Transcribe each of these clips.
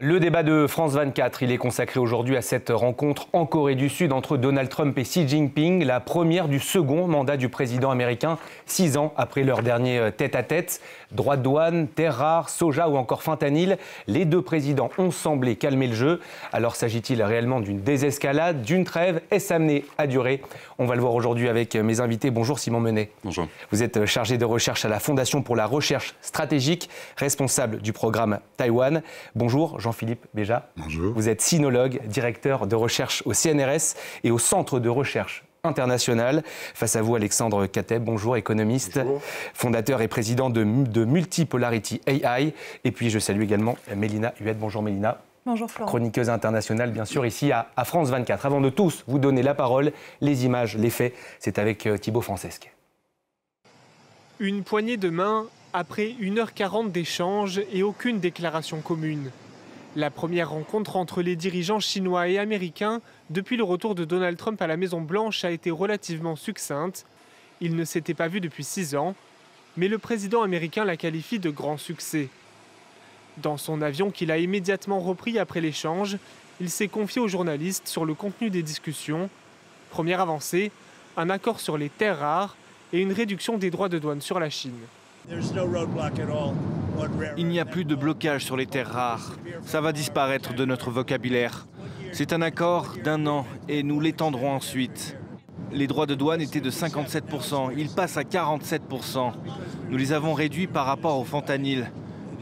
Le débat de France 24, il est consacré aujourd'hui à cette rencontre en Corée du Sud entre Donald Trump et Xi Jinping, la première du second mandat du président américain, 6 ans après leur dernier tête-à-tête. Droits de douane, terres rares, soja ou encore fentanyl, les deux présidents ont semblé calmer le jeu. Alors s'agit-il réellement d'une désescalade, d'une trêve? Est-ce amené à durer? On va le voir aujourd'hui avec mes invités. Bonjour Simon Menet. Bonjour. Vous êtes chargé de recherche à la Fondation pour la recherche stratégique, responsable du programme Taïwan. Bonjour Jean-Philippe Béja. Bonjour. Vous êtes sinologue, directeur de recherche au CNRS et au Centre de recherche international. Face à vous, Alexandre Kateb, bonjour, économiste, bonjour. Fondateur et président de Multipolarity AI. Et puis je salue également Mélina Huet. Bonjour Mélina. Bonjour Florent. Chroniqueuse internationale, bien sûr, ici à France 24. Avant de tous vous donner la parole, les images, les faits, c'est avec Thibaut Francesque. Une poignée de main après 1h40 d'échanges et aucune déclaration commune. La première rencontre entre les dirigeants chinois et américains depuis le retour de Donald Trump à la Maison-Blanche a été relativement succincte. Ils ne s'étaient pas vus depuis 6 ans, mais le président américain la qualifie de grand succès. Dans son avion qu'il a immédiatement repris après l'échange, il s'est confié aux journalistes sur le contenu des discussions. Première avancée, un accord sur les terres rares et une réduction des droits de douane sur la Chine. Il n'y a plus de blocage sur les terres rares. Ça va disparaître de notre vocabulaire. C'est un accord d'1 an et nous l'étendrons ensuite. Les droits de douane étaient de 57%. Ils passent à 47%. Nous les avons réduits par rapport au fentanyl.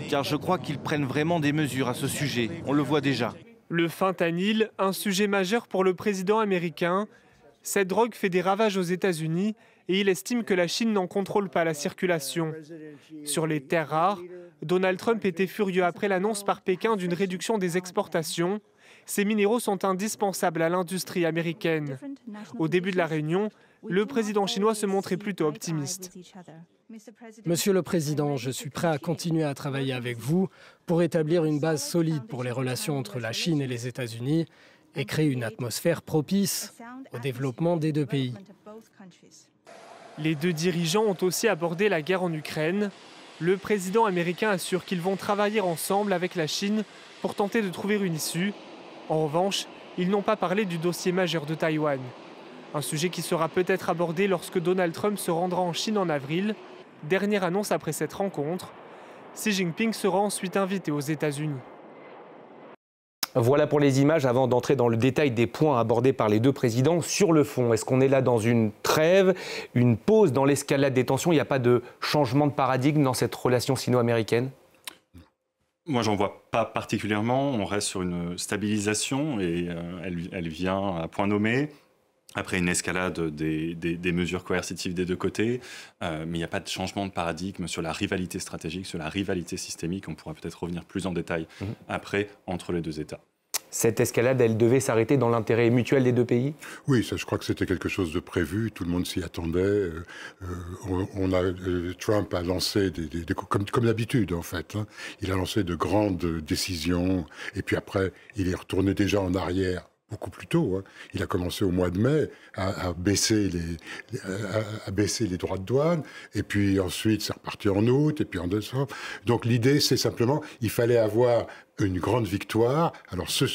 Car je crois qu'ils prennent vraiment des mesures à ce sujet. On le voit déjà. Le fentanyl, un sujet majeur pour le président américain. Cette drogue fait des ravages aux États-Unis et il estime que la Chine n'en contrôle pas la circulation. Sur les terres rares, Donald Trump était furieux après l'annonce par Pékin d'une réduction des exportations. Ces minéraux sont indispensables à l'industrie américaine. Au début de la réunion, le président chinois se montrait plutôt optimiste. Monsieur le Président, je suis prêt à continuer à travailler avec vous pour établir une base solide pour les relations entre la Chine et les États-Unis et créer une atmosphère propice au développement des deux pays. Les deux dirigeants ont aussi abordé la guerre en Ukraine. Le président américain assure qu'ils vont travailler ensemble avec la Chine pour tenter de trouver une issue. En revanche, ils n'ont pas parlé du dossier majeur de Taïwan. Un sujet qui sera peut-être abordé lorsque Donald Trump se rendra en Chine en avril. Dernière annonce après cette rencontre. Xi Jinping sera ensuite invité aux États-Unis. Voilà pour les images. Avant d'entrer dans le détail des points abordés par les deux présidents, sur le fond, est-ce qu'on est là dans une trêve, une pause dans l'escalade des tensions? Il n'y a pas de changement de paradigme dans cette relation sino-américaine? Moi, j'en vois pas particulièrement. On reste sur une stabilisation et elle vient à point nommé. Après une escalade des mesures coercitives des deux côtés, mais il n'y a pas de changement de paradigme sur la rivalité stratégique, sur la rivalité systémique. On pourra peut-être revenir plus en détail après entre les deux États. Cette escalade, elle devait s'arrêter dans l'intérêt mutuel des deux pays? Oui, ça, je crois que c'était quelque chose de prévu. Tout le monde s'y attendait. Trump a lancé comme d'habitude, en fait. Hein. Il a lancé de grandes décisions. Et puis après, il est retourné déjà en arrière. Beaucoup plus tôt. Hein. Il a commencé au mois de mai à baisser les droits de douane. Et puis ensuite, c'est reparti en août et puis en décembre. Donc l'idée, c'est simplement, il fallait avoir une grande victoire. Alors ce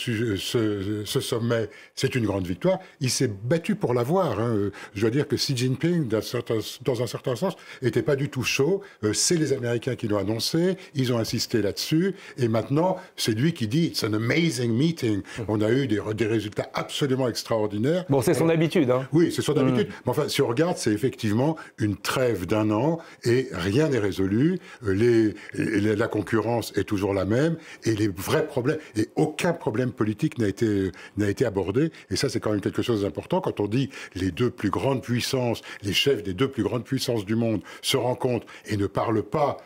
sommet, c'est une grande victoire. Il s'est battu pour l'avoir. Hein. Je dois dire que Xi Jinping, dans un certain sens, n'était pas du tout chaud. C'est les Américains qui l'ont annoncé. Ils ont insisté là-dessus. Et maintenant, c'est lui qui dit « It's an amazing meeting ». On a eu des résultats absolument extraordinaires. Bon, c'est son habitude. Hein. Oui, c'est son habitude. Mais enfin, si on regarde, c'est effectivement une trêve d'1 an et rien n'est résolu. La concurrence est toujours la même et les vrais problèmes, et aucun problème politique n'a été abordé. Et ça, c'est quand même quelque chose d'important. Quand on dit les deux plus grandes puissances, les chefs des deux plus grandes puissances du monde se rencontrent et ne parlent pas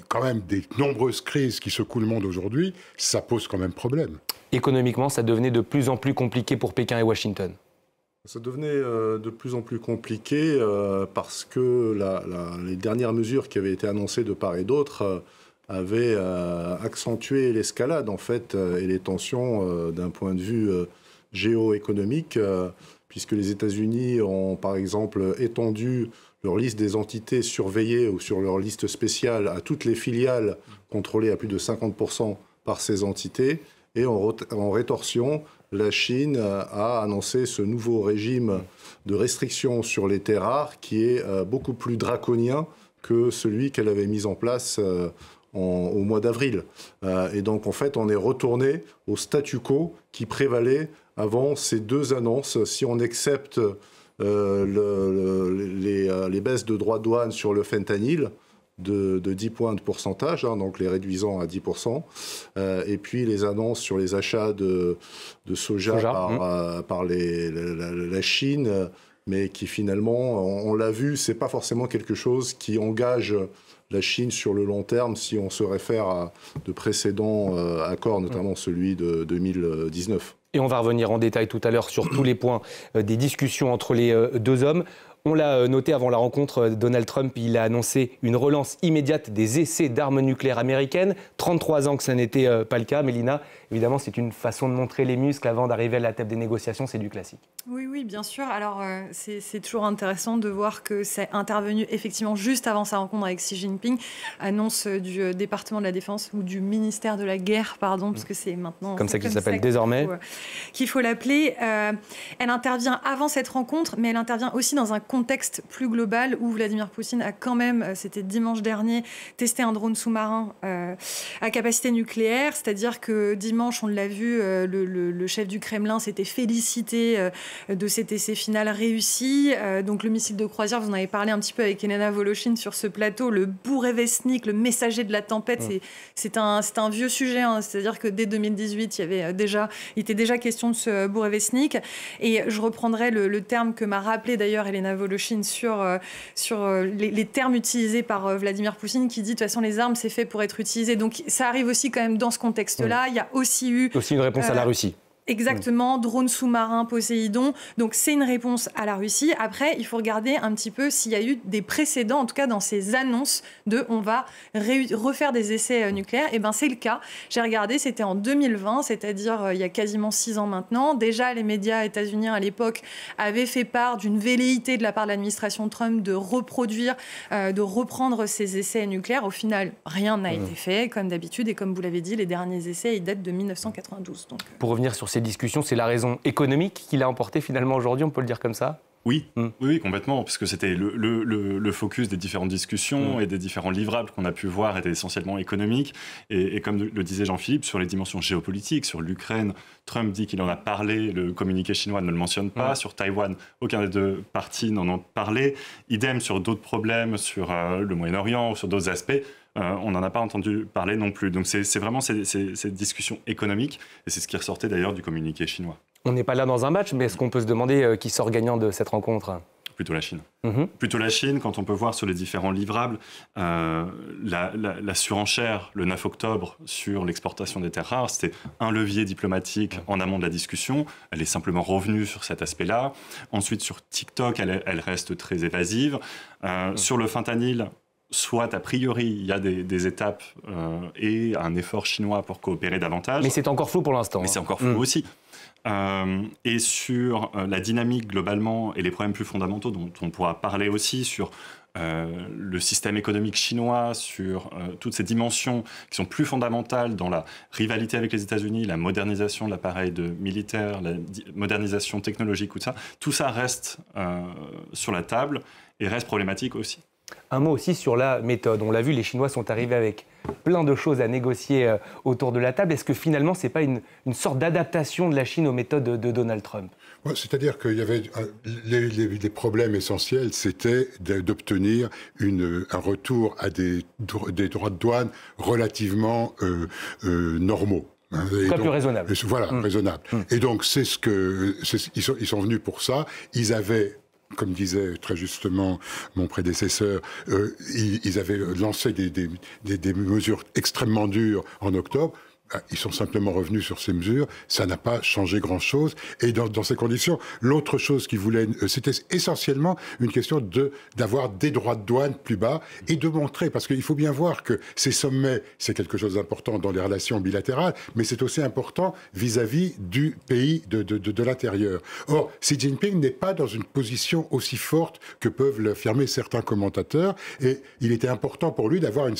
quand même des nombreuses crises qui secouent le monde aujourd'hui, ça pose quand même problème. Économiquement, ça devenait de plus en plus compliqué pour Pékin et Washington. Ça devenait de plus en plus compliqué parce que les dernières mesures qui avaient été annoncées de part et d'autre avaient accentué l'escalade en fait et les tensions d'un point de vue géoéconomique, puisque les États-Unis ont par exemple étendu leur liste des entités surveillées ou sur leur liste spéciale à toutes les filiales contrôlées à plus de 50% par ces entités. Et en rétorsion, la Chine a annoncé ce nouveau régime de restriction sur les terres rares qui est beaucoup plus draconien que celui qu'elle avait mis en place au mois d'avril. Et donc, en fait, on est retourné au statu quo qui prévalait avant ces deux annonces. Si on accepte les baisses de droits de douane sur le fentanyl, de 10 points de pourcentage, donc les réduisant à 10%, et puis les annonces sur les achats de soja par la Chine, mais qui finalement, on l'a vu, c'est pas forcément quelque chose qui engage la Chine sur le long terme si on se réfère à de précédents accords, notamment celui de 2019. Et on va revenir en détail tout à l'heure sur tous les points des discussions entre les deux hommes. On l'a noté avant la rencontre, Donald Trump, il a annoncé une relance immédiate des essais d'armes nucléaires américaines. 33 ans que ça n'était pas le cas. Mélina, évidemment, c'est une façon de montrer les muscles avant d'arriver à la table des négociations, c'est du classique. Oui, bien sûr. Alors, c'est toujours intéressant de voir que c'est intervenu effectivement juste avant sa rencontre avec Xi Jinping. Annonce du département de la Défense ou du ministère de la Guerre, pardon, parce que c'est maintenant... Comme ça qu'il s'appelle désormais. Qu'il faut l'appeler. Elle intervient avant cette rencontre, mais elle intervient aussi dans un contexte plus global où Vladimir Poutine a quand même, c'était dimanche dernier, testé un drone sous-marin à capacité nucléaire. C'est-à-dire que dimanche, on l'a vu, le chef du Kremlin s'était félicité de cet essai final réussi. Donc le missile de croisière, vous en avez parlé un petit peu avec Elena Voloshin sur ce plateau, le Bourevestnik, le messager de la tempête, c'est un vieux sujet. C'est-à-dire que dès 2018, il était déjà question de ce Bourevestnik. Et je reprendrai le terme que m'a rappelé d'ailleurs Elena Voloshin sur les termes utilisés par Vladimir Poutine, qui dit de toute façon les armes c'est fait pour être utilisé. Donc ça arrive aussi quand même dans ce contexte-là. Il y a aussi eu une réponse à la Russie. Exactement, drone sous-marin Poséidon. Donc c'est une réponse à la Russie. Après, il faut regarder un petit peu s'il y a eu des précédents, en tout cas dans ces annonces de on va refaire des essais nucléaires. Et bien c'est le cas. J'ai regardé, c'était en 2020, c'est-à-dire il y a quasiment 6 ans maintenant. Déjà, les médias états-uniens à l'époque avaient fait part d'une velléité de la part de l'administration Trump de reprendre ces essais nucléaires. Au final, rien n'a été fait, comme d'habitude. Et comme vous l'avez dit, les derniers essais, ils datent de 1992. Donc, pour revenir sur ces discussions, c'est la raison économique qui l'a emporté finalement aujourd'hui, on peut le dire comme ça ? Oui, complètement, parce que c'était le focus des différentes discussions et des différents livrables qu'on a pu voir étaient essentiellement économiques. Et comme le disait Jean-Philippe, sur les dimensions géopolitiques, sur l'Ukraine, Trump dit qu'il en a parlé, le communiqué chinois ne le mentionne pas. Sur Taïwan, aucun des deux partis n'en a parlé. Idem sur d'autres problèmes, sur le Moyen-Orient, sur d'autres aspects. On n'en a pas entendu parler non plus. Donc c'est vraiment cette discussion économique, et c'est ce qui ressortait d'ailleurs du communiqué chinois. On n'est pas là dans un match, mais est-ce qu'on peut se demander qui sort gagnant de cette rencontre ? Plutôt la Chine. Plutôt la Chine, quand on peut voir sur les différents livrables, la surenchère le 9 octobre sur l'exportation des terres rares, c'était un levier diplomatique en amont de la discussion. Elle est simplement revenue sur cet aspect-là. Ensuite, sur TikTok, elle reste très évasive. Sur le fentanyl, soit a priori il y a des étapes et un effort chinois pour coopérer davantage. Mais c'est encore flou pour l'instant. Mais c'est encore flou aussi. Et sur la dynamique globalement et les problèmes plus fondamentaux dont on pourra parler aussi sur le système économique chinois, sur toutes ces dimensions qui sont plus fondamentales dans la rivalité avec les États-Unis, la modernisation de l'appareil militaire, la modernisation technologique, tout ça reste sur la table et reste problématique aussi. Un mot aussi sur la méthode. On l'a vu, les Chinois sont arrivés avec plein de choses à négocier autour de la table. Est-ce que finalement, ce n'est pas une sorte d'adaptation de la Chine aux méthodes de Donald Trump ? C'est-à-dire qu'il y avait les problèmes essentiels, c'était d'obtenir un retour à des droits de douane relativement normaux. Plus raisonnable. Voilà, raisonnable. Et donc, ils sont venus pour ça. Ils avaient, comme disait très justement mon prédécesseur, ils avaient lancé des mesures extrêmement dures en octobre. Ils sont simplement revenus sur ces mesures, ça n'a pas changé grand-chose. Et dans ces conditions, l'autre chose qu'ils voulaient, c'était essentiellement une question d'avoir des droits de douane plus bas et de montrer, parce qu'il faut bien voir que ces sommets, c'est quelque chose d'important dans les relations bilatérales, mais c'est aussi important vis-à-vis du pays de l'intérieur. Or, Xi Jinping n'est pas dans une position aussi forte que peuvent l'affirmer certains commentateurs, et il était important pour lui d'avoir une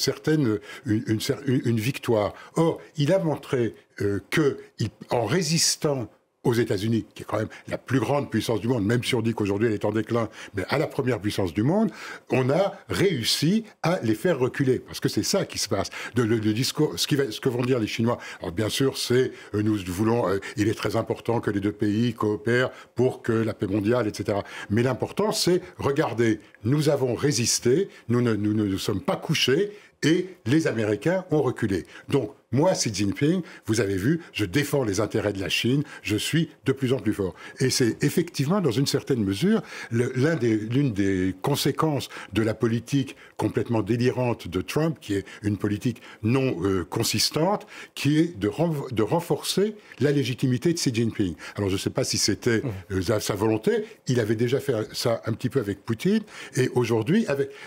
victoire. Or, il a a montré qu'en résistant aux États-Unis, qui est quand même la plus grande puissance du monde, même si on dit qu'aujourd'hui elle est en déclin, mais à la première puissance du monde, on a réussi à les faire reculer. Parce que c'est ça qui se passe. Le discours, ce que vont dire les Chinois, alors bien sûr, c'est nous voulons, il est très important que les deux pays coopèrent pour que la paix mondiale, etc. Mais l'important, c'est, regardez, nous avons résisté, nous ne sommes pas couchés, et les Américains ont reculé. Donc, moi, Xi Jinping, vous avez vu, je défends les intérêts de la Chine, je suis de plus en plus fort. Et c'est effectivement, dans une certaine mesure, l'une des conséquences de la politique complètement délirante de Trump, qui est une politique non consistante, qui est de renforcer la légitimité de Xi Jinping. Alors, je ne sais pas si c'était sa volonté, il avait déjà fait ça un petit peu avec Poutine, et aujourd'hui,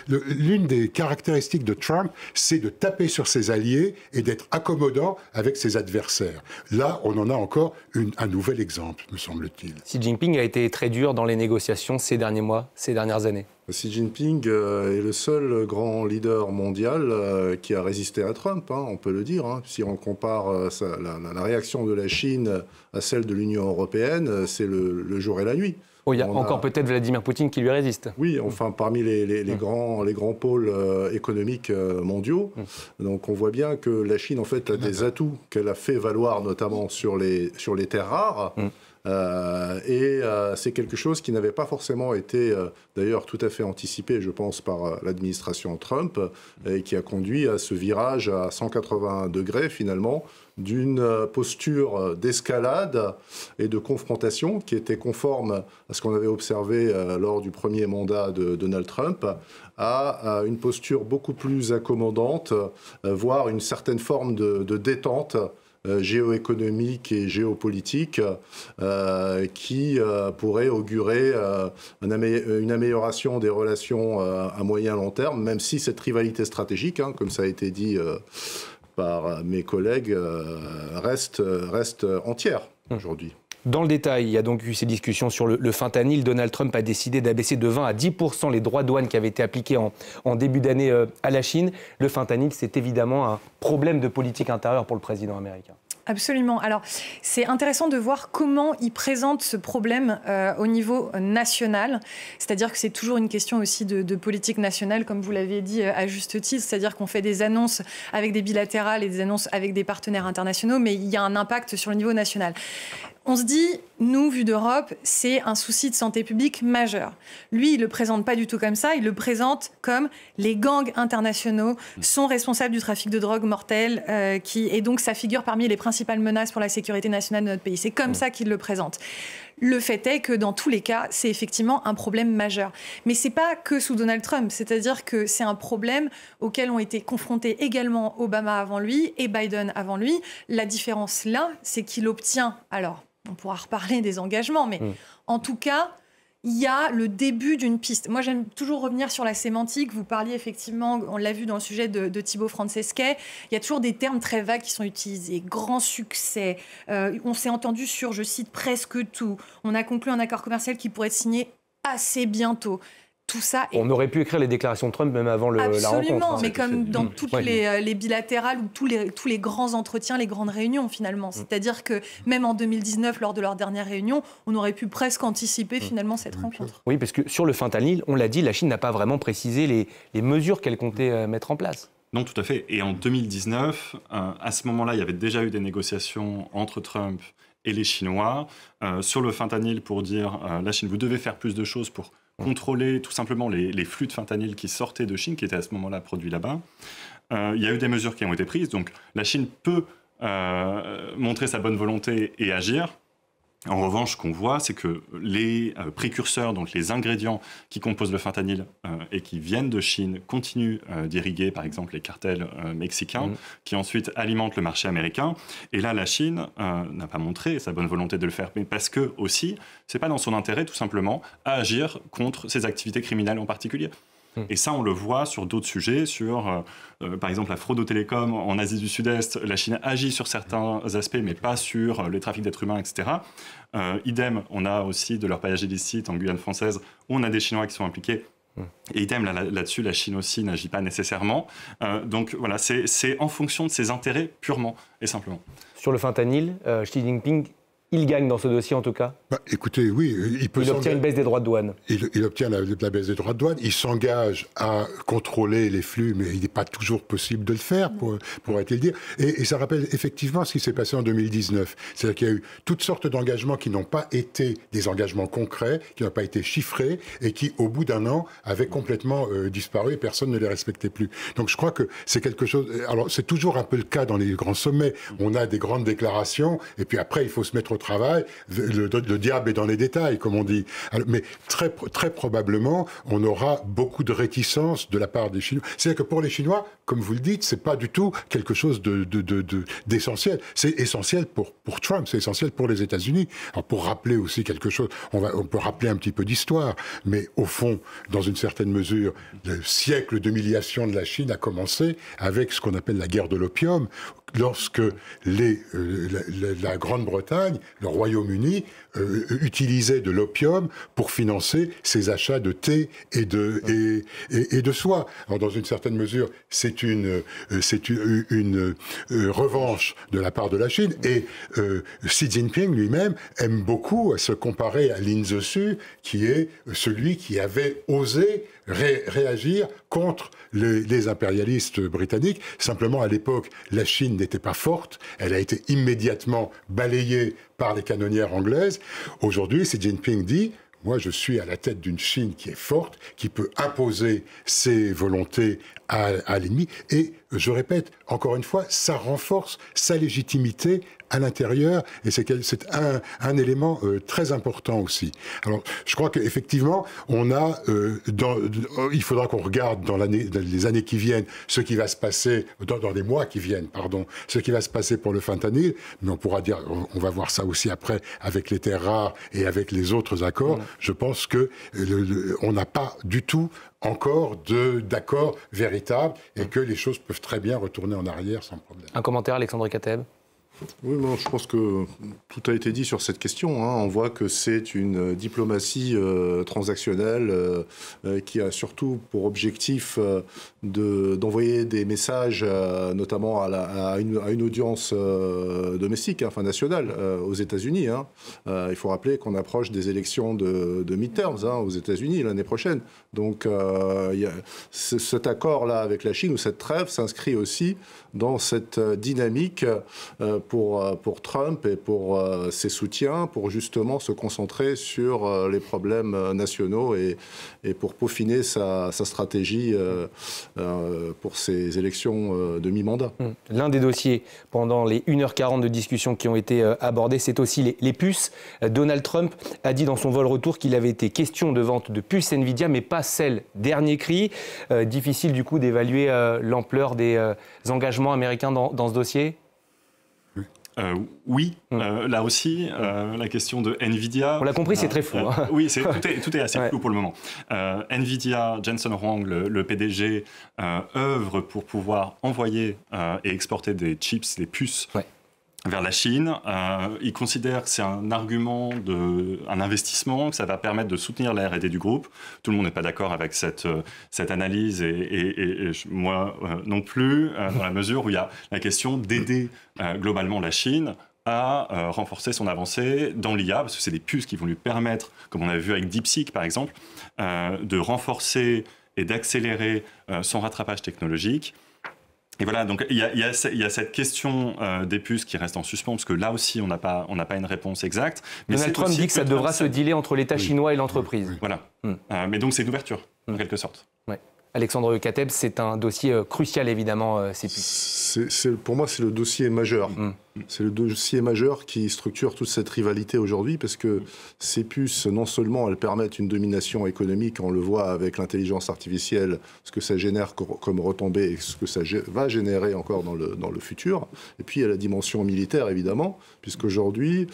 l'une des caractéristiques de Trump, c'est de taper sur ses alliés et d'être accommodant avec ses adversaires. Là, on en a encore un nouvel exemple, me semble-t-il. Xi Jinping a été très dur dans les négociations ces derniers mois, ces dernières années. Xi Jinping est le seul grand leader mondial qui a résisté à Trump, on peut le dire. Si on compare la réaction de la Chine à celle de l'Union européenne, c'est le jour et la nuit. Oh, il y a encore peut-être Vladimir Poutine qui lui résiste. Oui, enfin, parmi les grands pôles économiques mondiaux. Donc, on voit bien que la Chine, en fait, a des atouts qu'elle a fait valoir, notamment sur les terres rares. C'est quelque chose qui n'avait pas forcément été, d'ailleurs, tout à fait anticipé, je pense, par l'administration Trump, et qui a conduit à ce virage à 180 degrés, finalement, d'une posture d'escalade et de confrontation qui était conforme à ce qu'on avait observé lors du premier mandat de Donald Trump, à une posture beaucoup plus accommodante, voire une certaine forme de détente géoéconomique et géopolitique qui pourrait augurer une amélioration des relations à moyen long terme, même si cette rivalité stratégique, comme ça a été dit par mes collègues, reste entière aujourd'hui. Dans le détail, il y a donc eu ces discussions sur le fentanyl. Donald Trump a décidé d'abaisser de 20 à 10% les droits de douane qui avaient été appliqués en début d'année à la Chine. Le fentanyl, c'est évidemment un problème de politique intérieure pour le président américain. Absolument. Alors, c'est intéressant de voir comment il présente ce problème au niveau national. C'est-à-dire que c'est toujours une question aussi de politique nationale, comme vous l'avez dit à juste titre. C'est-à-dire qu'on fait des annonces avec des bilatérales et des annonces avec des partenaires internationaux, mais il y a un impact sur le niveau national. On se dit, nous, vu d'Europe, c'est un souci de santé publique majeur. Lui, il ne le présente pas du tout comme ça. Il le présente comme les gangs internationaux sont responsables du trafic de drogue mortelle, et donc ça figure parmi les principales menaces pour la sécurité nationale de notre pays. C'est comme ça qu'il le présente. Le fait est que dans tous les cas, c'est effectivement un problème majeur. Mais ce n'est pas que sous Donald Trump, c'est-à-dire que c'est un problème auquel ont été confrontés également Obama avant lui et Biden avant lui. La différence là, c'est qu'il obtient, alors on pourra reparler des engagements, mais en tout cas, il y a le début d'une piste. Moi, j'aime toujours revenir sur la sémantique. Vous parliez effectivement, on l'a vu dans le sujet de Thibault Francesquet, il y a toujours des termes très vagues qui sont utilisés. Grand succès, on s'est entendu sur, je cite, presque tout. On a conclu un accord commercial qui pourrait être signé assez bientôt. Tout ça on aurait pu écrire les déclarations de Trump même avant la rencontre. Absolument, mais comme dans toutes les bilatérales ou tous les grands entretiens, les grandes réunions finalement. C'est-à-dire que même en 2019, lors de leur dernière réunion, on aurait pu presque anticiper finalement cette rencontre. Oui, parce que sur le fentanyl, on l'a dit, la Chine n'a pas vraiment précisé les mesures qu'elle comptait mettre en place. Non, tout à fait. Et en 2019, à ce moment-là, il y avait déjà eu des négociations entre Trump et les Chinois sur le fentanyl pour dire la Chine, vous devez faire plus de choses pour contrôler tout simplement les flux de fentanyl qui sortaient de Chine, qui étaient à ce moment-là produits là-bas. Il y a eu des mesures qui ont été prises, donc la Chine peut montrer sa bonne volonté et agir. En revanche, ce qu'on voit, c'est que les précurseurs, donc les ingrédients qui composent le fentanyl et qui viennent de Chine, continuent d'irriguer, par exemple, les cartels mexicains, qui ensuite alimentent le marché américain. Et là, la Chine n'a pas montré sa bonne volonté de le faire, mais parce que aussi, c'est pas dans son intérêt, tout simplement, à agir contre ces activités criminelles en particulier. Et ça, on le voit sur d'autres sujets, sur, par exemple, la fraude aux télécoms en Asie du Sud-Est. La Chine agit sur certains aspects, mais pas sur le trafic d'êtres humains, etc. Idem, on a aussi de leur paillage illicite en Guyane française, où on a des Chinois qui sont impliqués. Et idem, là-dessus, la Chine aussi n'agit pas nécessairement. Donc voilà, c'est en fonction de ses intérêts purement et simplement. Sur le fentanyl, Xi Jinping, il gagne dans ce dossier en tout cas. Écoutez, oui, il obtient une baisse des droits de douane. Il obtient la baisse des droits de douane. Il s'engage à contrôler les flux, mais il n'est pas toujours possible de le faire, pourrait-il dire. Et ça rappelle effectivement ce qui s'est passé en 2019. C'est-à-dire qu'il y a eu toutes sortes d'engagements qui n'ont pas été des engagements concrets, qui n'ont pas été chiffrés et qui, au bout d'un an, avaient complètement disparu et personne ne les respectait plus. Donc je crois que c'est quelque chose... Alors c'est toujours un peu le cas dans les grands sommets. On a des grandes déclarations et puis après il faut se mettre au travail. Le diable est dans les détails, comme on dit. Alors, mais très probablement, on aura beaucoup de réticence de la part des Chinois. C'est-à-dire que pour les Chinois, comme vous le dites, c'est pas du tout quelque chose d'essentiel. C'est essentiel pour Trump, c'est essentiel pour les États-Unis. Alors pour rappeler aussi quelque chose, on peut rappeler un petit peu d'histoire, mais au fond, dans une certaine mesure, le siècle d'humiliation de la Chine a commencé avec ce qu'on appelle la guerre de l'opium, lorsque la Grande-Bretagne, le Royaume-Uni, utilisait de l'opium pour financer ses achats de thé et de soie. Alors, dans une certaine mesure, c'est une revanche de la part de la Chine. Et Xi Jinping lui-même aime beaucoup se comparer à Lin Zexu, qui est celui qui avait osé réagir contre les impérialistes britanniques. Simplement, à l'époque, la Chine n'était pas forte. Elle a été immédiatement balayée par les canonnières anglaises. Aujourd'hui, Xi Jinping dit « Moi, je suis à la tête d'une Chine qui est forte, qui peut imposer ses volontés à l'ennemi. » Et, je répète, encore une fois, ça renforce sa légitimité à l'intérieur, et c'est un élément très important aussi. Alors, je crois qu'effectivement, on a, il faudra qu'on regarde dans les années qui viennent, ce qui va se passer, dans les mois qui viennent, pardon, ce qui va se passer pour le fentanyl, mais on pourra dire, on va voir ça aussi après, avec les terres rares et avec les autres accords. Je pense que on n'a pas du tout encore d'accord véritable, et que les choses peuvent très bien retourner en arrière sans problème. Un commentaire, Alexandre Kateb? Oui, bon, je pense que tout a été dit sur cette question. On voit que c'est une diplomatie transactionnelle qui a surtout pour objectif d'envoyer des messages, notamment à une audience domestique, enfin nationale, aux États-Unis. Il faut rappeler qu'on approche des élections de midterms aux États-Unis l'année prochaine. Donc, cet accord-là avec la Chine, ou cette trêve, s'inscrit aussi dans cette dynamique pour Trump et pour ses soutiens, pour justement se concentrer sur les problèmes nationaux et pour peaufiner sa stratégie pour ces élections de mi-mandat. L'un des dossiers pendant les 1h40 de discussion qui ont été abordés, c'est aussi les puces. Donald Trump a dit dans son vol retour qu'il avait été question de vente de puces Nvidia, mais pas celle dernier cri. Difficile du coup d'évaluer l'ampleur des engagements américains dans ce dossier? Oui, là aussi, la question de Nvidia... On l'a compris, c'est très flou. Oui, tout est assez flou pour le moment. Nvidia, Jensen Huang, le PDG, œuvre pour pouvoir envoyer et exporter des chips, des puces, vers la Chine. Il considère que c'est un argument, un investissement, que ça va permettre de soutenir la R&D du groupe. Tout le monde n'est pas d'accord avec cette analyse, et moi non plus, dans la mesure où il y a la question d'aider globalement la Chine à renforcer son avancée dans l'IA, parce que c'est des puces qui vont lui permettre, comme on a vu avec DeepSeek par exemple, de renforcer et d'accélérer son rattrapage technologique. Et voilà, donc il y a cette question des puces qui reste en suspens, parce que là aussi, on n'a pas une réponse exacte. Mais Donald Trump dit que ça devra se dealer entre l'État chinois et l'entreprise. Voilà. Mais donc c'est une ouverture, en quelque sorte. Alexandre Kateb, c'est un dossier crucial, évidemment, ces puces. Pour moi, c'est le dossier majeur. C'est le dossier majeur qui structure toute cette rivalité aujourd'hui, parce que ces puces, non seulement elles permettent une domination économique, on le voit avec l'intelligence artificielle, ce que ça génère comme retombée et ce que ça va générer encore dans le futur. Et puis il y a la dimension militaire, évidemment, puisqu'aujourd'hui,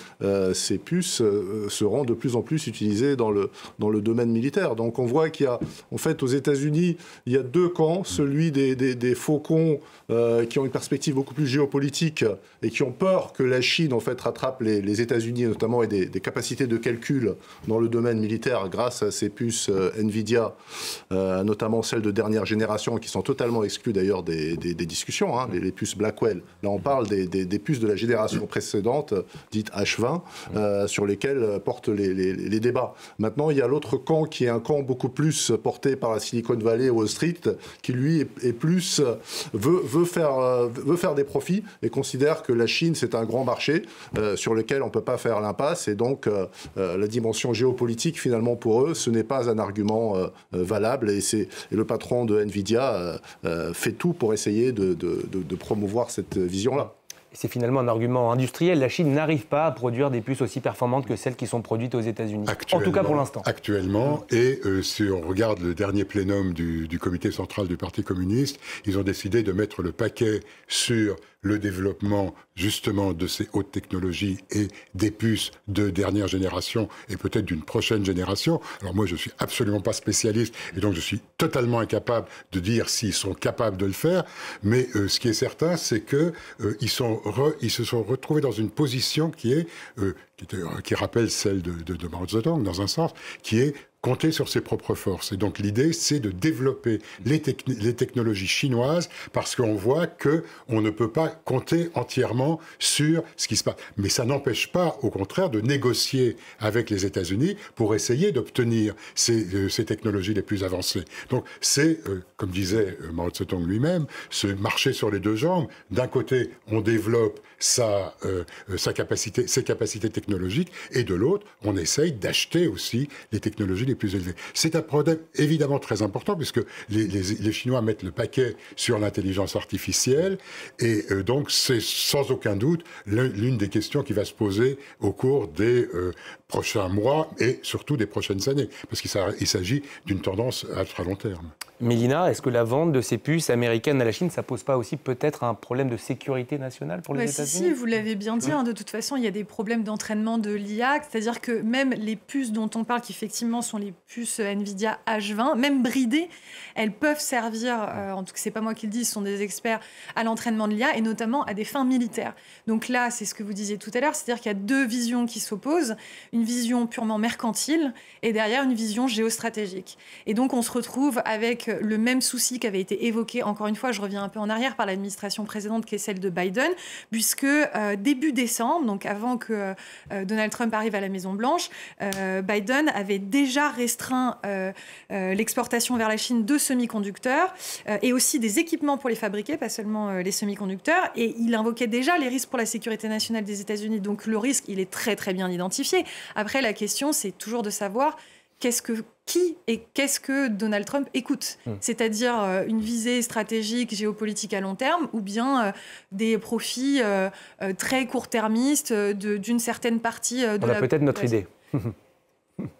ces puces seront de plus en plus utilisées dans le domaine militaire. Donc on voit qu'il y a, en fait, aux États-Unis, il y a deux camps, celui des faucons qui ont une perspective beaucoup plus géopolitique et qui ont ont peur que la Chine en fait rattrape les États-Unis notamment et des capacités de calcul dans le domaine militaire grâce à ces puces Nvidia, notamment celles de dernière génération qui sont totalement exclues d'ailleurs des discussions, hein, les puces Blackwell. Là on parle des puces de la génération précédente, dites H20, sur lesquelles portent les débats. Maintenant il y a l'autre camp qui est un camp beaucoup plus porté par la Silicon Valley, Wall Street, qui lui est plus veut faire des profits et considère que la Chine c'est un grand marché sur lequel on ne peut pas faire l'impasse, et donc la dimension géopolitique finalement pour eux ce n'est pas un argument valable, et le patron de Nvidia fait tout pour essayer de promouvoir cette vision-là. C'est finalement un argument industriel. La Chine n'arrive pas à produire des puces aussi performantes que celles qui sont produites aux États-Unis. En tout cas pour l'instant. Actuellement, et si on regarde le dernier plénum du comité central du Parti communiste, ils ont décidé de mettre le paquet sur le développement justement de ces hautes technologies et des puces de dernière génération et peut-être d'une prochaine génération. Alors moi, je ne suis absolument pas spécialiste et donc je suis totalement incapable de dire s'ils sont capables de le faire. Mais ce qui est certain, c'est qu'ils se sont retrouvés dans une position qui rappelle celle de Mao Zedong dans un sens, qui est compter sur ses propres forces. Et donc l'idée, c'est de développer les technologies chinoises parce qu'on voit qu'on ne peut pas compter entièrement sur ce qui se passe. Mais ça n'empêche pas, au contraire, de négocier avec les États-Unis pour essayer d'obtenir ces technologies les plus avancées. Donc c'est, comme disait Mao Zedong lui-même, se marcher sur les deux jambes. D'un côté, on développe ses capacités technologiques, et de l'autre, on essaye d'acheter aussi les technologies les plus élevées. C'est un problème évidemment très important puisque les Chinois mettent le paquet sur l'intelligence artificielle, et donc c'est sans aucun doute l'une des questions qui va se poser au cours des prochains mois et surtout des prochaines années, parce qu'il s'agit d'une tendance à très long terme. Mélina, est-ce que la vente de ces puces américaines à la Chine, ça pose pas aussi peut-être un problème de sécurité nationale pour les États-Unis ? Si, vous l'avez bien dit, de toute façon, il y a des problèmes d'entraînement de l'IA, c'est-à-dire que même les puces dont on parle, qui effectivement sont les puces Nvidia H20, même bridées, elles peuvent servir, en tout cas c'est pas moi qui le dis, ce sont des experts, à l'entraînement de l'IA et notamment à des fins militaires. Donc là, c'est ce que vous disiez tout à l'heure, c'est-à-dire qu'il y a deux visions qui s'opposent, une vision purement mercantile et derrière une vision géostratégique. Et donc on se retrouve avec le même souci qui avait été évoqué, encore une fois, je reviens un peu en arrière, par l'administration précédente qui est celle de Biden, puisque début décembre, donc avant que Donald Trump arrive à la Maison-Blanche, Biden avait déjà restreint l'exportation vers la Chine de semi-conducteurs et aussi des équipements pour les fabriquer, pas seulement les semi-conducteurs, et il invoquait déjà les risques pour la sécurité nationale des États-Unis. Donc le risque, il est très très bien identifié. Après, la question, c'est toujours de savoir qu'est-ce que Donald Trump écoute ? C'est-à-dire une visée stratégique, géopolitique à long terme, ou bien des profits très court-termistes d'une certaine partie de On a peut-être notre idée.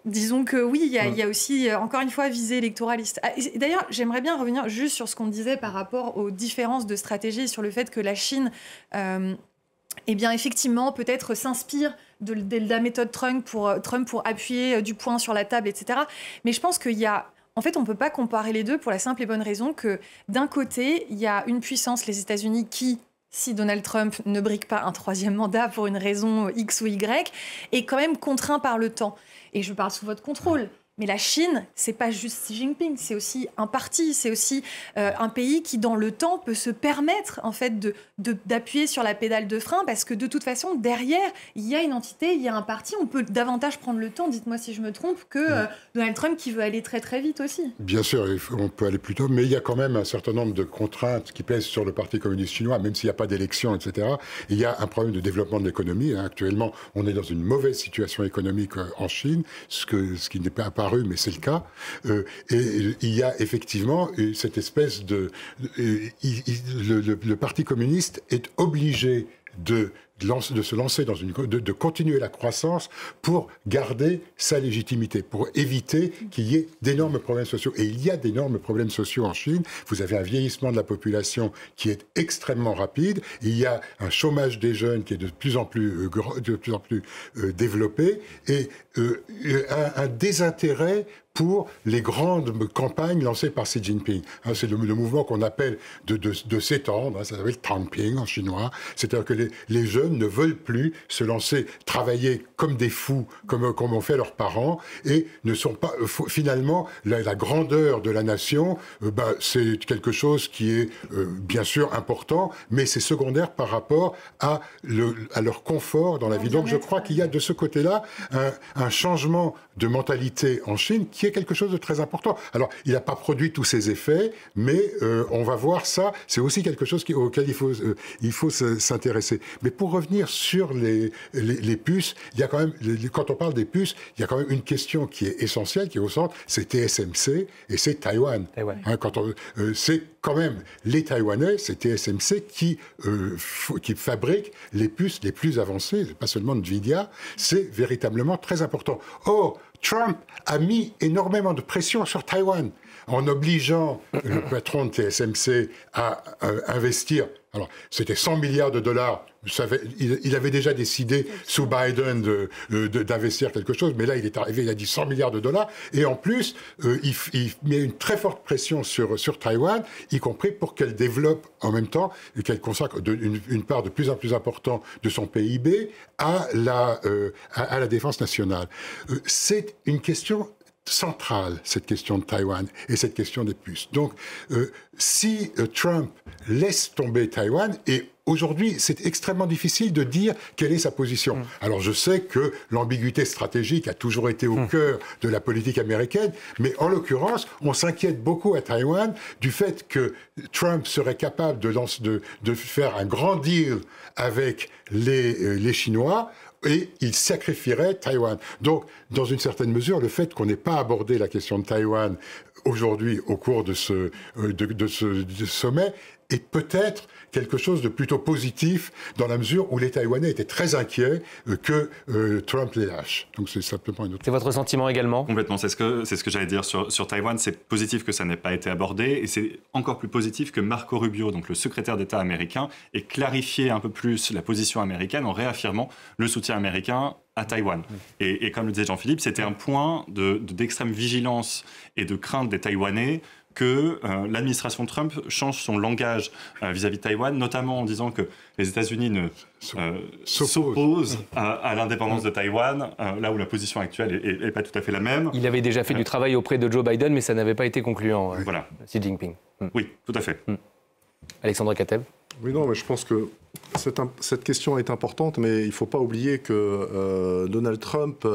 Disons que oui, il y a aussi, encore une fois, visée électoraliste. D'ailleurs, j'aimerais bien revenir juste sur ce qu'on disait par rapport aux différences de stratégie, sur le fait que la Chine... eh bien, effectivement, peut-être s'inspire de la méthode Trump pour appuyer du poing sur la table, etc. Mais je pense qu'il y a... En fait, on ne peut pas comparer les deux pour la simple et bonne raison que, d'un côté, il y a une puissance, les États-Unis, qui, si Donald Trump ne brigue pas un troisième mandat pour une raison X ou Y, est quand même contraint par le temps. Et je parle sous votre contrôle. Mais la Chine, c'est pas juste Xi Jinping, c'est aussi un parti, c'est aussi un pays qui, dans le temps, peut se permettre en fait d'appuyer sur la pédale de frein, parce que de toute façon, derrière, il y a une entité, il y a un parti. On peut davantage prendre le temps, dites-moi si je me trompe, que Donald Trump qui veut aller très très vite aussi. Bien sûr, on peut aller plus tôt, mais il y a quand même un certain nombre de contraintes qui pèsent sur le Parti communiste chinois, même s'il n'y a pas d'élection, etc. Il y a un problème de développement de l'économie. Actuellement, on est dans une mauvaise situation économique en Chine, ce qui n'est pas apparu, mais c'est le cas. Et il y a effectivement cette espèce de... le Parti communiste est obligé de de se lancer dans de continuer la croissance pour garder sa légitimité, pour éviter qu'il y ait d'énormes problèmes sociaux. Et il y a d'énormes problèmes sociaux en Chine. Vous avez un vieillissement de la population qui est extrêmement rapide. Il y a un chômage des jeunes qui est de plus en plus développé et un désintérêt pour les grandes campagnes lancées par Xi Jinping. C'est le mouvement qu'on appelle de s'étendre, ça s'appelle Trumping en chinois. C'est-à-dire que les jeunes ne veulent plus se lancer, travailler comme des fous, comme ont fait leurs parents, et ne sont pas... Finalement, la grandeur de la nation, c'est quelque chose qui est bien sûr important, mais c'est secondaire par rapport à leur confort dans la vie. Donc je crois qu'il y a de ce côté-là un changement de mentalité en Chine qui est quelque chose de très important. Alors, il n'a pas produit tous ses effets, mais on va voir ça. C'est aussi quelque chose auquel il faut s'intéresser. Mais pour revenir sur les puces, il y a quand même, quand on parle des puces, il y a quand même une question qui est essentielle, qui est au centre, c'est TSMC et c'est Taïwan. C'est quand même les Taïwanais, c'est TSMC qui fabrique les puces les plus avancées, pas seulement Nvidia, c'est véritablement très important. Or, Trump a mis énormément de pression sur Taïwan en obligeant le patron de TSMC à investir. Alors, c'était 100 milliards de dollars. Il avait déjà décidé, sous Biden, d'investir quelque chose, mais là, il est arrivé, il a dit 100 milliards de dollars. Et en plus, il met une très forte pression sur Taïwan, y compris pour qu'elle développe en même temps, et qu'elle consacre une part de plus en plus importante de son PIB à la défense nationale. C'est une question centrale, cette question de Taïwan et cette question des puces. Donc, si Trump laisse tomber Taïwan, et aujourd'hui, c'est extrêmement difficile de dire quelle est sa position. Alors, je sais que l'ambiguïté stratégique a toujours été au cœur de la politique américaine, mais en l'occurrence, on s'inquiète beaucoup à Taïwan du fait que Trump serait capable de faire un grand deal avec les Chinois, et il sacrifierait Taïwan. Donc, dans une certaine mesure, le fait qu'on n'ait pas abordé la question de Taïwan aujourd'hui au cours de ce sommet est peut-être quelque chose de plutôt positif dans la mesure où les Taïwanais étaient très inquiets que Trump les lâche. Donc c'est simplement une autre... C'est votre sentiment également ? Complètement, c'est ce que j'allais dire sur Taïwan. C'est positif que ça n'ait pas été abordé et c'est encore plus positif que Marco Rubio, donc le secrétaire d'État américain, ait clarifié un peu plus la position américaine en réaffirmant le soutien américain à Taïwan. Et comme le disait Jean-Philippe, c'était un point d'extrême vigilance et de crainte des Taïwanais que l'administration Trump change son langage vis-à-vis de Taïwan, notamment en disant que les États-Unis s'opposent à l'indépendance de Taïwan, là où la position actuelle n'est pas tout à fait la même. Il avait déjà fait du travail auprès de Joe Biden, mais ça n'avait pas été concluant, voilà. Xi Jinping. Oui, tout à fait. Alexandre Kateb. Oui, non, mais je pense que cette question est importante, mais il ne faut pas oublier que Donald Trump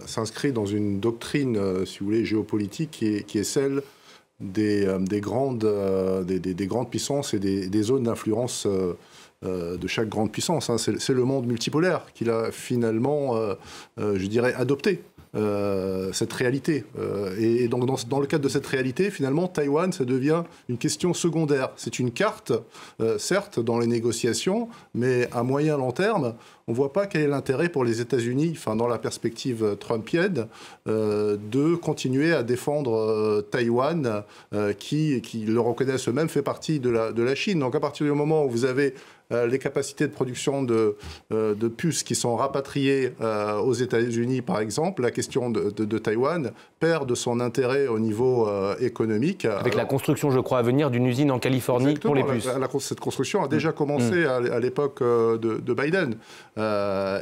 s'inscrit dans une doctrine, si vous voulez, géopolitique qui est celle des grandes puissances et des zones d'influence de chaque grande puissance. C'est le monde multipolaire qu'il a finalement, je dirais, adopté. Cette réalité. Et donc, dans le cadre de cette réalité, finalement, Taïwan, ça devient une question secondaire. C'est une carte, certes, dans les négociations, mais à moyen long terme, on ne voit pas quel est l'intérêt pour les États-Unis, enfin, dans la perspective trumpienne, de continuer à défendre Taïwan, qui le reconnaissent eux-mêmes, fait partie de la Chine. Donc, à partir du moment où vous avez les capacités de production de puces qui sont rapatriées aux États-Unis, par exemple, la question de Taïwan perd de son intérêt au niveau économique. Avec la construction, je crois, à venir d'une usine en Californie pour les puces. Cette construction a déjà commencé à l'époque de Biden.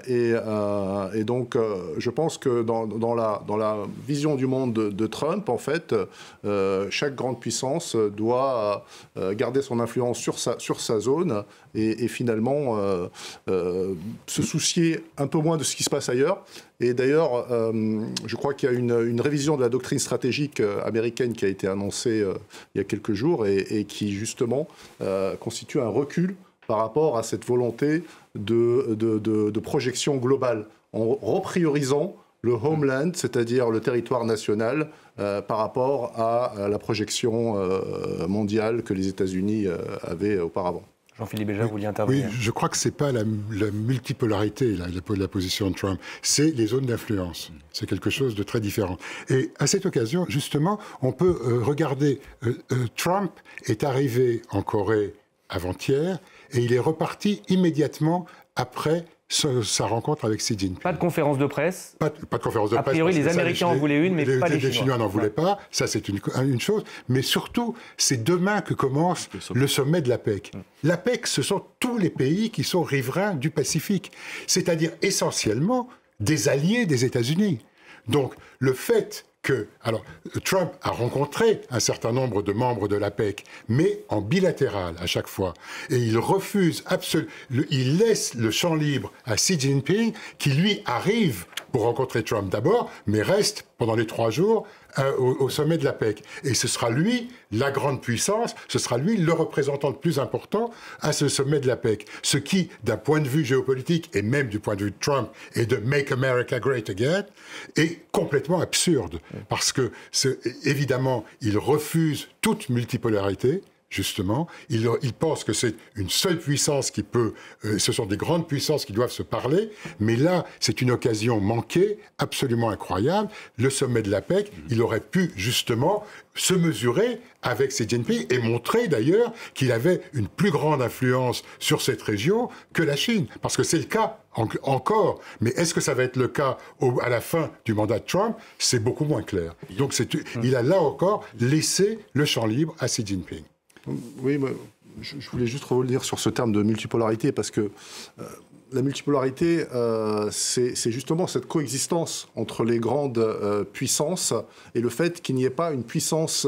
Et donc, je pense que dans la vision du monde de Trump, en fait, chaque grande puissance doit garder son influence sur sa zone et finalement se soucier un peu moins de ce qui se passe ailleurs. Et d'ailleurs, je crois qu'il y a une révision de la doctrine stratégique américaine qui a été annoncée il y a quelques jours et qui, justement, constitue un recul par rapport à cette volonté de projection globale, en repriorisant le homeland, c'est-à-dire le territoire national, par rapport à la projection mondiale que les États-Unis avaient auparavant. Jean-Philippe Béja, vous vouliez intervenir? Oui, je crois que ce n'est pas la multipolarité, la position de Trump, c'est les zones d'influence. C'est quelque chose de très différent. Et à cette occasion, justement, on peut regarder, Trump est arrivé en Corée avant-hier, et il est reparti immédiatement après sa rencontre avec Xi Jinping. Pas de conférence de presse. Pas de conférence de presse. A priori, les Américains en voulaient une, mais pas les Chinois. Les Chinois n'en voulaient pas. Ça, c'est une chose. Mais surtout, c'est demain que commence le sommet de l'APEC. L'APEC, ce sont tous les pays qui sont riverains du Pacifique. C'est-à-dire essentiellement des alliés des États-Unis. Donc, le fait que... Alors, Trump a rencontré un certain nombre de membres de l'APEC, mais en bilatéral à chaque fois. Et il refuse absolument... Il laisse le champ libre à Xi Jinping, qui lui arrive pour rencontrer Trump d'abord, mais reste pendant les 3 jours au sommet de l'APEC. Et ce sera lui, la grande puissance, ce sera lui le représentant le plus important à ce sommet de l'APEC. Ce qui, d'un point de vue géopolitique, et même du point de vue de Trump, et de « Make America Great Again », est complètement absurde. Parce que, évidemment, il refuse toute multipolarité, justement. Il pense que c'est une seule puissance qui peut... ce sont des grandes puissances qui doivent se parler, mais là, c'est une occasion manquée, absolument incroyable. Le sommet de l'APEC, il aurait pu, justement, se mesurer avec Xi Jinping et montrer, d'ailleurs, qu'il avait une plus grande influence sur cette région que la Chine. Parce que c'est le cas encore. Mais est-ce que ça va être le cas à la fin du mandat de Trump? C'est beaucoup moins clair. Donc, il a là encore laissé le champ libre à Xi Jinping. Oui, je voulais juste revenir sur ce terme de multipolarité, parce que la multipolarité, c'est justement cette coexistence entre les grandes puissances et le fait qu'il n'y ait pas une puissance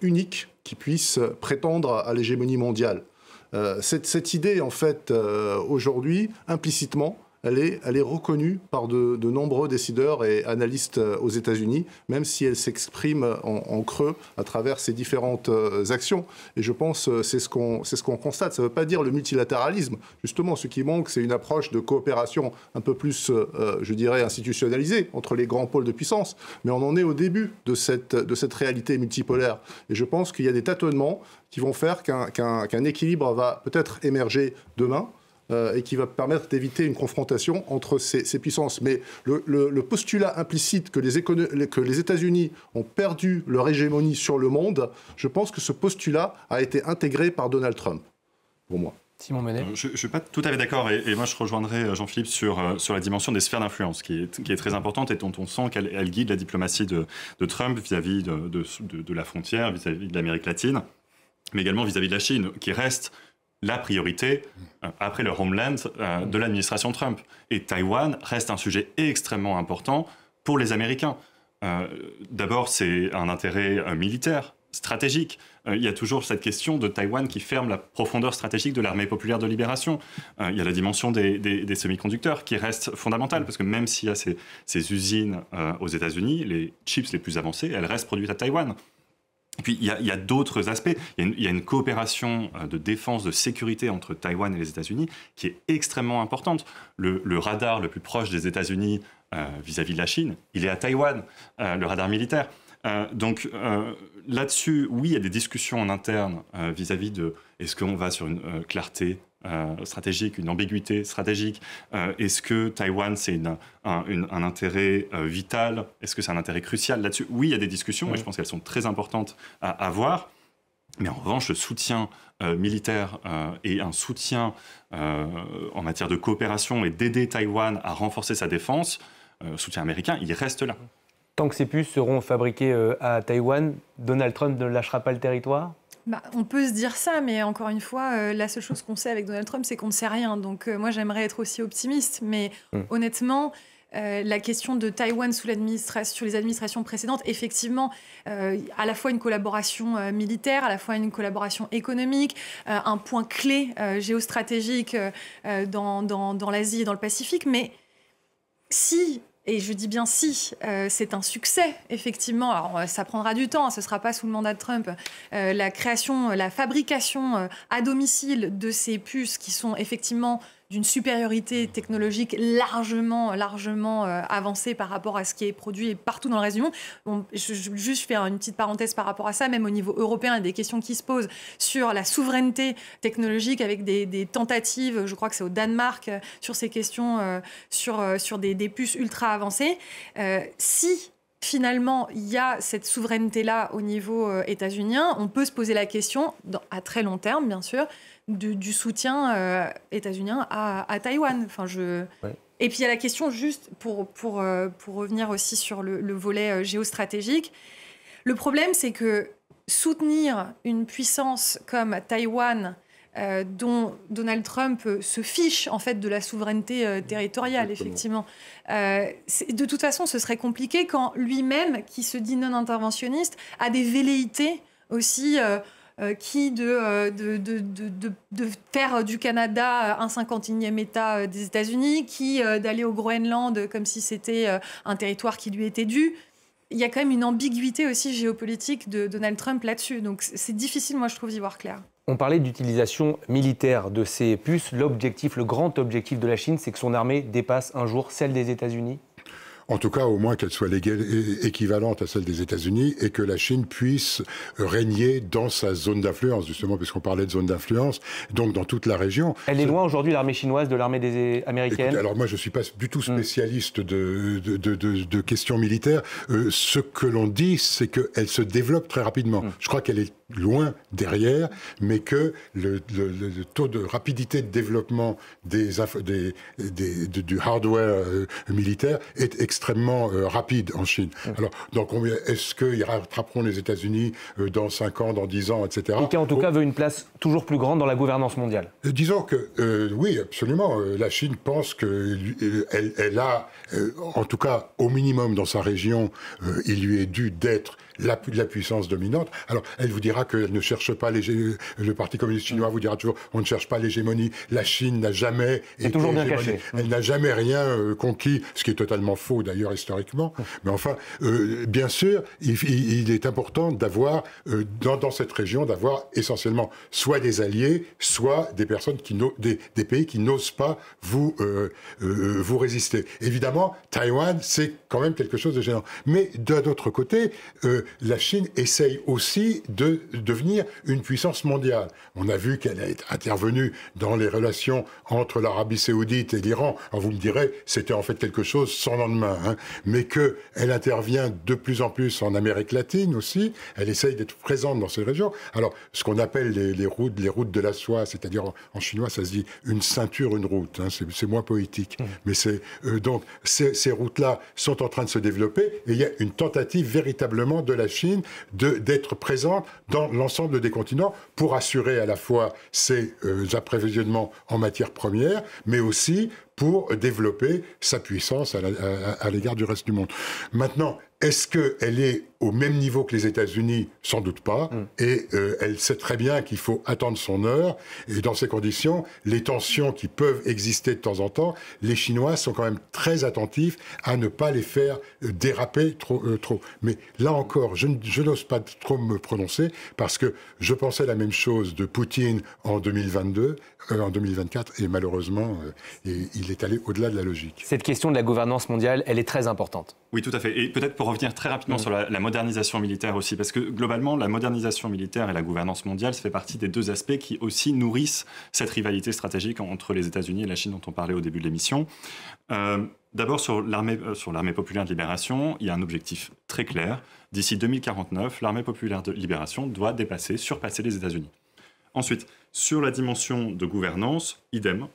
unique qui puisse prétendre à l'hégémonie mondiale. Cette idée, en fait, aujourd'hui, implicitement, elle est reconnue par de nombreux décideurs et analystes aux États-Unis, même si elle s'exprime en creux à travers ces différentes actions. Et je pense que c'est ce qu'on constate. Ça ne veut pas dire le multilatéralisme. Justement, ce qui manque, c'est une approche de coopération un peu plus, je dirais, institutionnalisée entre les grands pôles de puissance. Mais on en est au début de cette réalité multipolaire. Et je pense qu'il y a des tâtonnements qui vont faire qu'un équilibre va peut-être émerger demain, et qui va permettre d'éviter une confrontation entre ces puissances. Mais le postulat implicite que les États-Unis ont perdu leur hégémonie sur le monde, je pense que ce postulat a été intégré par Donald Trump, pour moi. Simon Menet. Je ne suis pas tout à fait d'accord, et moi je rejoindrai Jean-Philippe sur la dimension des sphères d'influence, qui est très importante et dont on sent qu'elle guide la diplomatie de Trump vis-à-vis de la frontière, vis-à-vis de l'Amérique latine, mais également vis-à-vis de la Chine, qui reste la priorité, après le homeland, de l'administration Trump. Et Taïwan reste un sujet extrêmement important pour les Américains. D'abord, c'est un intérêt militaire, stratégique. Il y a toujours cette question de Taïwan qui ferme la profondeur stratégique de l'armée populaire de libération. Il y a la dimension des semi-conducteurs qui reste fondamentale, parce que même s'il y a ces usines aux États-Unis, les chips les plus avancés, elles restent produites à Taïwan. Et puis, il y a d'autres aspects. Il y a une coopération de défense, de sécurité entre Taïwan et les États-Unis qui est extrêmement importante. Le radar le plus proche des États-Unis vis-à-vis de la Chine, il est à Taïwan, le radar militaire. Donc, là-dessus, oui, il y a des discussions en interne vis-à-vis de est-ce qu'on va sur une clarté stratégique, une ambiguïté stratégique. Est-ce que Taïwan, c'est un intérêt vital? Est-ce que c'est un intérêt crucial là-dessus? Oui, il y a des discussions, et je pense qu'elles sont très importantes à avoir. Mais en revanche, le soutien militaire et un soutien en matière de coopération et d'aider Taïwan à renforcer sa défense, soutien américain, il reste là. Tant que ces puces seront fabriquées à Taïwan, Donald Trump ne lâchera pas le territoire? On peut se dire ça, mais encore une fois, la seule chose qu'on sait avec Donald Trump, c'est qu'on ne sait rien. Donc moi, j'aimerais être aussi optimiste. Mais honnêtement, la question de Taïwan sur les administrations précédentes, effectivement, à la fois une collaboration militaire, à la fois une collaboration économique, un point clé géostratégique dans l'Asie et dans le Pacifique. Mais si... Et je dis bien si, c'est un succès, effectivement. Alors, ça prendra du temps, ce ne sera pas sous le mandat de Trump. La fabrication à domicile de ces puces qui sont effectivement d'une supériorité technologique largement avancée par rapport à ce qui est produit partout dans le reste du monde. Bon, je juste faire une petite parenthèse par rapport à ça, même au niveau européen, il y a des questions qui se posent sur la souveraineté technologique avec des tentatives, je crois que c'est au Danemark, sur ces questions, sur des puces ultra avancées. Si finalement, il y a cette souveraineté-là au niveau états-unien, on peut se poser la question, à très long terme, bien sûr, du soutien états-unien à Taïwan. Ouais. Et puis, il y a la question, juste pour revenir aussi sur le volet géostratégique. Le problème, c'est que soutenir une puissance comme Taïwan, dont Donald Trump se fiche en fait de la souveraineté territoriale, effectivement. De toute façon, ce serait compliqué quand lui-même, qui se dit non interventionniste, a des velléités aussi qui de faire du Canada un 51e État des États-Unis, qui d'aller au Groenland comme si c'était un territoire qui lui était dû. Il y a quand même une ambiguïté aussi géopolitique de Donald Trump là-dessus. Donc c'est difficile, moi, je trouve, d'y voir clair. On parlait d'utilisation militaire de ces puces. L'objectif, le grand objectif de la Chine, c'est que son armée dépasse un jour celle des États-Unis ? En tout cas, au moins qu'elle soit équivalente à celle des États-Unis et que la Chine puisse régner dans sa zone d'influence, justement, puisqu'on parlait de zone d'influence, donc dans toute la région. Elle est loin aujourd'hui, l'armée chinoise, de l'armée américaine ? Écoutez, alors moi, je ne suis pas du tout spécialiste de questions militaires. Ce que l'on dit, c'est qu'elle se développe très rapidement. Je crois qu'elle est loin derrière, mais que le taux de rapidité de développement du hardware militaire est extrêmement rapide en Chine. Alors, donc, est-ce qu'ils rattraperont les États-Unis dans 5 ans, dans 10 ans, etc. Et qui, en tout cas, veut une place toujours plus grande dans la gouvernance mondiale. Disons que, oui, absolument. La Chine pense qu'elle a, en tout cas, au minimum dans sa région, il lui est dû d'être la puissance dominante. Alors, elle vous dira qu'elle ne cherche pas le Parti communiste chinois vous dira toujours on ne cherche pas l'hégémonie. La Chine n'a jamais été toujours bien caché. Elle n'a jamais rien conquis, ce qui est totalement faux d'ailleurs historiquement. Mais enfin, bien sûr, il est important d'avoir dans cette région d'avoir essentiellement soit des alliés, soit des personnes des pays qui n'osent pas vous résister. Évidemment, Taïwan, c'est quand même quelque chose de gênant. Mais d'un autre côté, la Chine essaye aussi de devenir une puissance mondiale. On a vu qu'elle est intervenue dans les relations entre l'Arabie Saoudite et l'Iran. Alors vous me direz, c'était en fait quelque chose sans lendemain, hein, mais qu'elle intervient de plus en plus en Amérique latine aussi. Elle essaye d'être présente dans ces régions. Alors, ce qu'on appelle les routes de la soie, c'est-à-dire en chinois, ça se dit une ceinture, une route. Hein, c'est moins poétique. Mais donc, ces routes-là sont en train de se développer et il y a une tentative véritablement de la Chine d'être présente dans l'ensemble des continents pour assurer à la fois ses approvisionnements en matières premières, mais aussi pour développer sa puissance à l'égard du reste du monde. Maintenant, est-ce qu'elle est au même niveau que les États-Unis ? Sans doute pas. Et elle sait très bien qu'il faut attendre son heure. Et dans ces conditions, les tensions qui peuvent exister de temps en temps, les Chinois sont quand même très attentifs à ne pas les faire déraper trop. Mais là encore, je n'ose pas trop me prononcer parce que je pensais la même chose de Poutine en 2024 et malheureusement, il est allé au-delà de la logique. Cette question de la gouvernance mondiale, elle est très importante. Oui, tout à fait. Et peut-être pour revenir très rapidement sur la modernisation militaire aussi, parce que globalement, la modernisation militaire et la gouvernance mondiale, ça fait partie des deux aspects qui aussi nourrissent cette rivalité stratégique entre les États-Unis et la Chine dont on parlait au début de l'émission. D'abord, sur l'armée populaire de libération, il y a un objectif très clair. D'ici 2049, l'armée populaire de libération doit surpasser les États-Unis. Ensuite, sur la dimension de gouvernance, idem.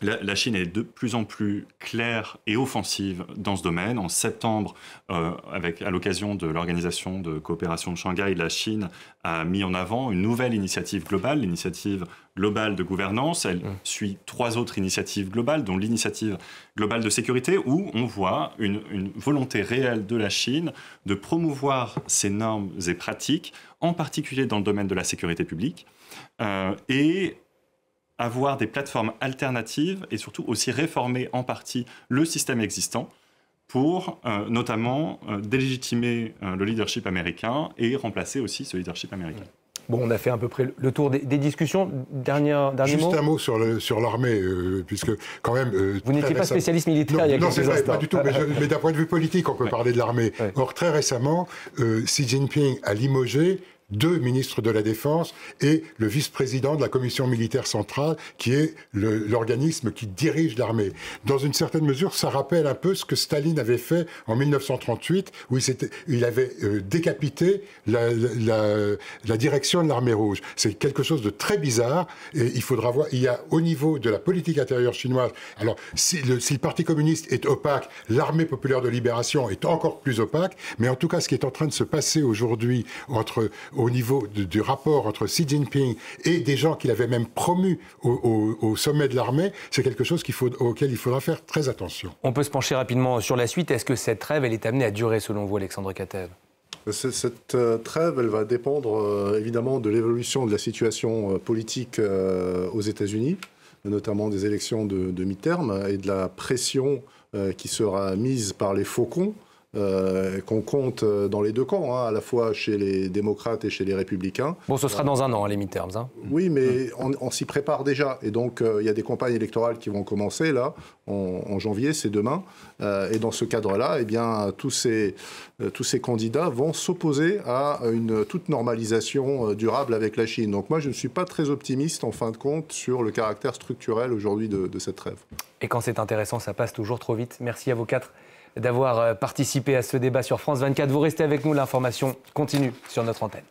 La Chine est de plus en plus claire et offensive dans ce domaine. En septembre, à l'occasion de l'Organisation de coopération de Shanghai, la Chine a mis en avant une nouvelle initiative globale, l'initiative globale de gouvernance. Elle suit 3 autres initiatives globales, dont l'initiative globale de sécurité, où on voit une volonté réelle de la Chine de promouvoir ces normes et pratiques, en particulier dans le domaine de la sécurité publique, et avoir des plateformes alternatives et surtout aussi réformer en partie le système existant pour notamment délégitimer le leadership américain et remplacer aussi ce leadership américain. Bon, on a fait à peu près le tour des discussions. Dernier Juste mot. Un mot sur l'armée, puisque quand même... Vous n'étiez pas spécialiste militaire il y a quelques instants. Non, c'est vrai, pas du tout, mais d'un point de vue politique, on peut parler de l'armée. Ouais. Or, très récemment, Xi Jinping a limogé 2 ministres de la Défense et le vice-président de la Commission militaire centrale, qui est l'organisme qui dirige l'armée. Dans une certaine mesure, ça rappelle un peu ce que Staline avait fait en 1938, où il avait décapité la direction de l'armée rouge. C'est quelque chose de très bizarre, et il faudra voir, il y a au niveau de la politique intérieure chinoise, alors si le Parti communiste est opaque, l'armée populaire de libération est encore plus opaque, mais en tout cas, ce qui est en train de se passer aujourd'hui au niveau du rapport entre Xi Jinping et des gens qu'il avait même promus au sommet de l'armée, c'est quelque chose auquel il faudra faire très attention. On peut se pencher rapidement sur la suite. Est-ce que cette trêve, elle est amenée à durer selon vous, Alexandre Katev ? Cette trêve, elle va dépendre évidemment de l'évolution de la situation politique aux États-Unis, notamment des élections de mi-terme et de la pression qui sera mise par les faucons, qu'on compte dans les deux camps, à la fois chez les démocrates et chez les républicains. Bon, ce sera dans un an, les midterms. Oui, mais on s'y prépare déjà. Et donc, il y a des campagnes électorales qui vont commencer, là, en janvier, c'est demain. Et dans ce cadre-là, eh bien, tous ces candidats vont s'opposer à une toute normalisation durable avec la Chine. Donc moi, je ne suis pas très optimiste, en fin de compte, sur le caractère structurel aujourd'hui de cette trêve. Et quand c'est intéressant, ça passe toujours trop vite. Merci à vous 4 d'avoir participé à ce débat sur France 24. Vous restez avec nous, l'information continue sur notre antenne.